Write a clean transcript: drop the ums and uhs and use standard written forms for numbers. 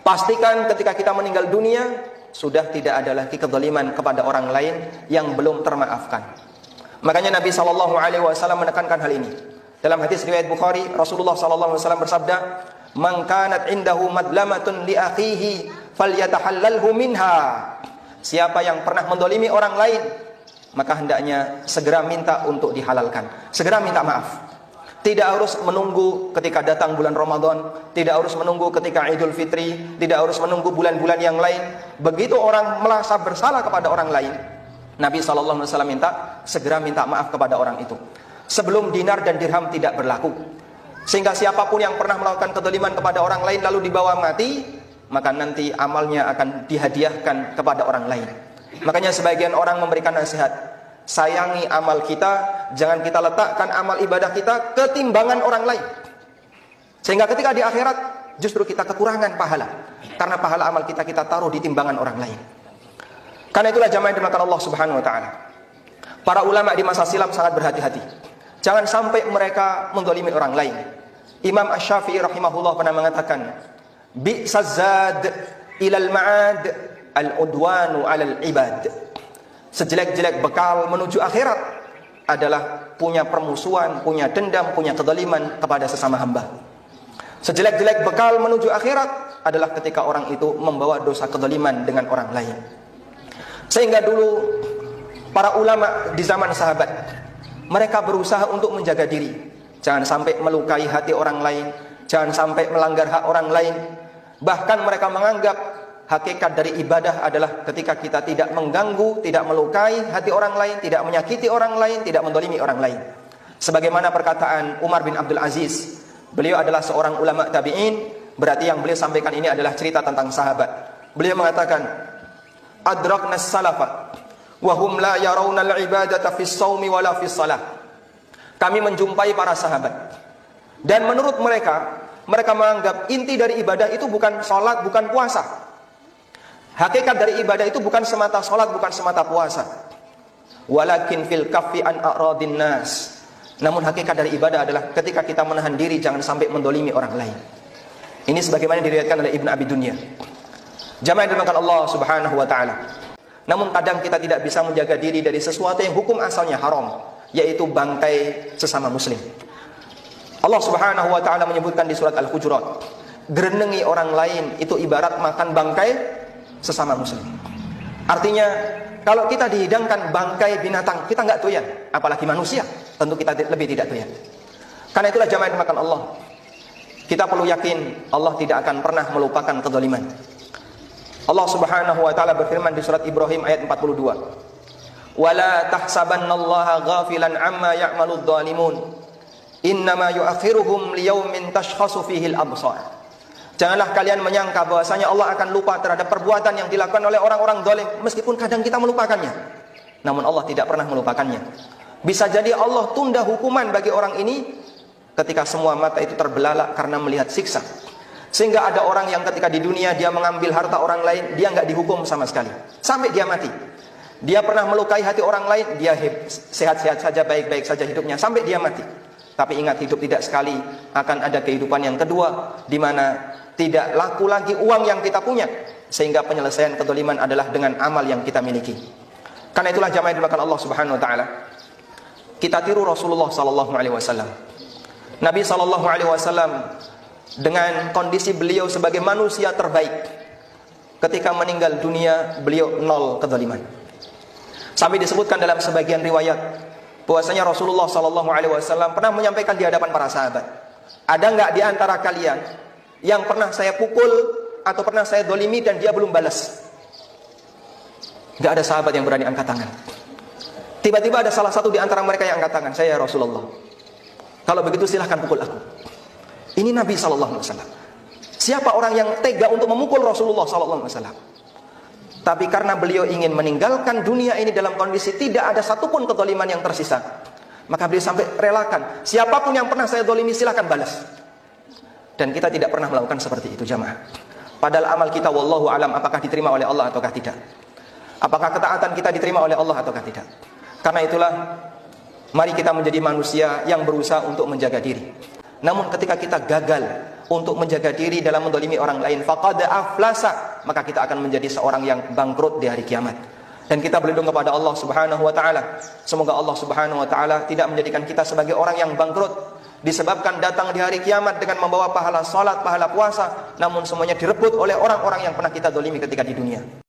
Pastikan ketika kita meninggal dunia, sudah tidak ada lagi kezaliman kepada orang lain yang belum termaafkan. Makanya Nabi SAW menekankan hal ini. Dalam hadis riwayat Bukhari, Rasulullah SAW bersabda, "Man kanat indahu madlamatun li akhihi falyatahallalhu minha." Siapa yang pernah mendolimi orang lain, maka hendaknya segera minta untuk dihalalkan, segera minta maaf. Tidak harus menunggu ketika datang bulan Ramadan, tidak harus menunggu ketika Idul Fitri, tidak harus menunggu bulan-bulan yang lain. Begitu orang merasa bersalah kepada orang lain, Nabi SAW segera minta maaf kepada orang itu, sebelum dinar dan dirham tidak berlaku. Sehingga siapapun yang pernah melakukan kezaliman kepada orang lain lalu dibawa mati, maka nanti amalnya akan dihadiahkan kepada orang lain. Makanya sebagian orang memberikan nasihat, sayangi amal kita, jangan kita letakkan amal ibadah kita ke timbangan orang lain. Sehingga ketika di akhirat justru kita kekurangan pahala, karena pahala amal kita taruh di timbangan orang lain. Karena itulah jamaah yang dimakan Allah Subhanahu wa taala, para ulama di masa silam sangat berhati-hati. Jangan sampai mereka mendolimi orang lain. Imam Asy-Syafi'i rahimahullah pernah mengatakan, "Bi'sazad ilal ma'ad al-udwanu 'alal ibad." Sejelek-jelek bekal menuju akhirat adalah punya permusuhan, punya dendam, punya kezaliman kepada sesama hamba. Sejelek-jelek bekal menuju akhirat adalah ketika orang itu membawa dosa kezaliman dengan orang lain. Sehingga dulu para ulama di zaman sahabat, mereka berusaha untuk menjaga diri, jangan sampai melukai hati orang lain, jangan sampai melanggar hak orang lain. Bahkan mereka menganggap hakikat dari ibadah adalah ketika kita tidak mengganggu, tidak melukai hati orang lain, tidak menyakiti orang lain, tidak mendolimi orang lain. Sebagaimana perkataan Umar bin Abdul Aziz, beliau adalah seorang ulama tabi'in, berarti yang beliau sampaikan ini adalah cerita tentang sahabat. Beliau mengatakan, "Adrakna salafa wa hum la yarawna al-ibadata fis shaumi wala fis shalah." Kami menjumpai para sahabat, dan menurut mereka menganggap inti dari ibadah itu bukan salat, bukan puasa. Hakikat dari ibadah itu bukan semata salat, bukan semata puasa. Walakin fil kaffi an a'radin nas. Namun hakikat dari ibadah adalah ketika kita menahan diri jangan sampai mendolimi orang lain. Ini sebagaimana diriwayatkan oleh Ibnu Abi Dunya. Jamaah yang dimakan Allah Subhanahu wa taala. Namun kadang kita tidak bisa menjaga diri dari sesuatu yang hukum asalnya haram, yaitu bangkai sesama muslim. Allah Subhanahu wa taala menyebutkan di surat Al-Hujurat, gerenengi orang lain itu ibarat makan bangkai sesama muslim. Artinya kalau kita dihidangkan bangkai binatang, kita nggak doyan, apalagi manusia, tentu kita lebih tidak doyan. Karena itulah jamaah yang dimakan Allah, kita perlu yakin Allah tidak akan pernah melupakan kezaliman. Allah Subhanahu wa taala berfirman di surat Ibrahim ayat 42, "Wala tahsabannallaha ghafilan amma ya'maludz zalimun, innama yu'akhiruhum liyaumin tashkhasu fihi al-absar." Janganlah kalian menyangka bahwasanya Allah akan lupa terhadap perbuatan yang dilakukan oleh orang-orang zalim, meskipun kadang kita melupakannya. Namun Allah tidak pernah melupakannya. Bisa jadi Allah tunda hukuman bagi orang ini ketika semua mata itu terbelalak karena melihat siksa. Sehingga ada orang yang ketika di dunia dia mengambil harta orang lain, dia nggak dihukum sama sekali sampai dia mati. Dia pernah melukai hati orang lain, dia sehat-sehat saja, baik-baik saja hidupnya sampai dia mati. Tapi ingat, hidup tidak sekali, akan ada kehidupan yang kedua, di mana tidak laku lagi uang yang kita punya, sehingga penyelesaian kezaliman adalah dengan amal yang kita miliki. Karena itulah jamaah yang dimakan Allah Subhanahu wa taala, kita tiru Rasulullah sallallahu alaihi wasallam. Nabi sallallahu alaihi wasallam dengan kondisi beliau sebagai manusia terbaik, ketika meninggal dunia beliau nol kezaliman. Sampai disebutkan dalam sebagian riwayat bahwasanya Rasulullah sallallahu alaihi wasallam pernah menyampaikan di hadapan para sahabat, ada enggak di antara kalian yang pernah saya pukul atau pernah saya dolimi dan dia belum balas? Enggak ada sahabat yang berani angkat tangan. Tiba-tiba ada salah satu di antara mereka yang angkat tangan, "Saya Rasulullah. Kalau begitu silahkan pukul aku." Ini Nabi sallallahu alaihi wasallam. Siapa orang yang tega untuk memukul Rasulullah sallallahu alaihi wasallam? Tapi karena beliau ingin meninggalkan dunia ini dalam kondisi tidak ada satupun kezaliman yang tersisa, maka beliau sampai relakan, siapapun yang pernah saya dolimi silahkan balas. Dan kita tidak pernah melakukan seperti itu jamaah. Padahal amal kita wallahu alam apakah diterima oleh Allah ataukah tidak. Apakah ketaatan kita diterima oleh Allah ataukah tidak. Karena itulah mari kita menjadi manusia yang berusaha untuk menjaga diri. Namun ketika kita gagal untuk menjaga diri dalam mendolimi orang lain, faqad aflasa, maka kita akan menjadi seorang yang bangkrut di hari kiamat. Dan kita berlindung kepada Allah Subhanahu wa taala. Semoga Allah Subhanahu wa taala tidak menjadikan kita sebagai orang yang bangkrut disebabkan datang di hari kiamat dengan membawa pahala salat, pahala puasa, namun semuanya direbut oleh orang-orang yang pernah kita dolimi ketika di dunia.